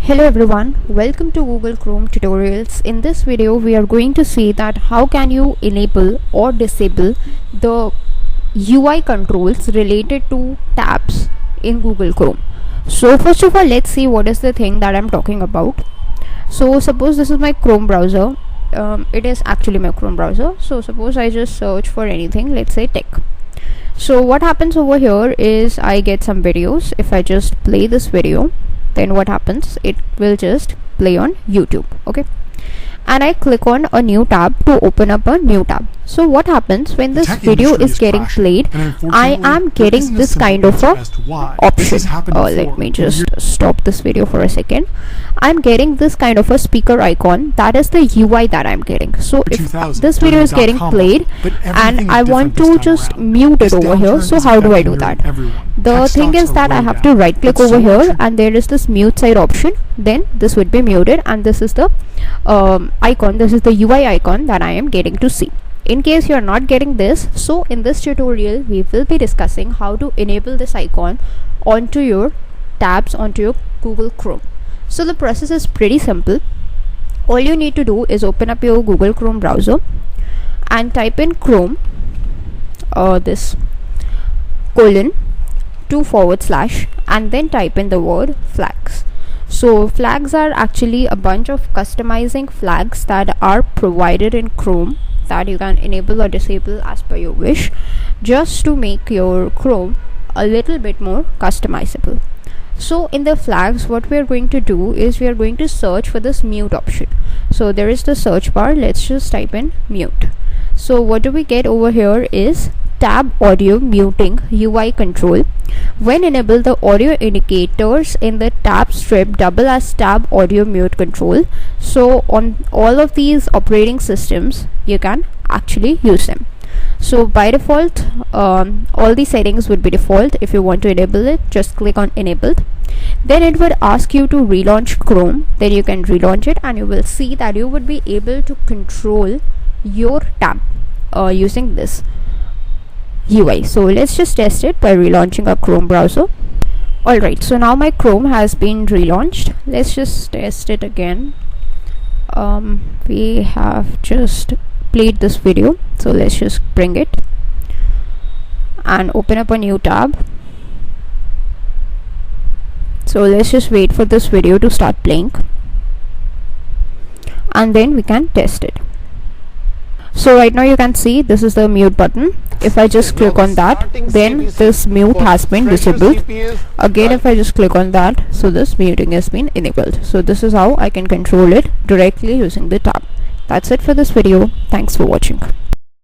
Hello everyone, welcome to Google Chrome tutorials. In this video we are going to see that how can you enable or disable the UI controls related to tabs in Google Chrome. So first of all, let's see what is the thing that I'm talking about. So suppose this is my Chrome browser. It is actually my Chrome browser. So suppose I just search for anything, let's say tech. So what happens over here is I get some videos. If I just play this video, then what happens, it will just play on YouTube. Okay, and I click on a new tab to open up a new tab. So what happens when this video is getting played, I am getting this kind of a option. Let me just stop this video for a second. I'm getting this kind of a speaker icon. That is the UI that I'm getting. So if this video is getting played and I want to just mute it over here, so how do I do that? The thing is that I have to right click over here and there is this mute side option. Then this would be muted, and this is the icon, this is the UI icon that I am getting to see. In case you are not getting this, so in this tutorial we will be discussing how to enable this icon onto your tabs, onto your Google Chrome. So the process is pretty simple. All you need to do is open up your Google Chrome browser and type in Chrome, this :2/ and then type in the word flags. So flags are actually a bunch of customizing flags that are provided in Chrome that you can enable or disable as per your wish, just to make your Chrome a little bit more customizable. So in the flags, what we are going to do is we are going to search for this mute option. So there is the search bar. Let's just type in mute. So what do we get over here is tab audio muting UI control. When enabled, the audio indicators in the tab strip double as tab audio mute control. So on all of these operating systems you can actually use them. So by default, all these settings would be default. If you want to enable it, just click on enabled. Then it would ask you to relaunch Chrome. Then you can relaunch it and you will see that you would be able to control your tab using this UI. So let's just test it by relaunching our Chrome browser. Alright, so now my Chrome has been relaunched. Let's just test it again. We have just played this video, so let's just bring it and open up a new tab. So let's just wait for this video to start playing and then we can test it. So right now you can see this is the mute button. If I just click on that, then this mute has been disabled. Again, if I just click on that, so this muting has been enabled. So this is how I can control it directly using the tab. That's it for this video. Thanks for watching.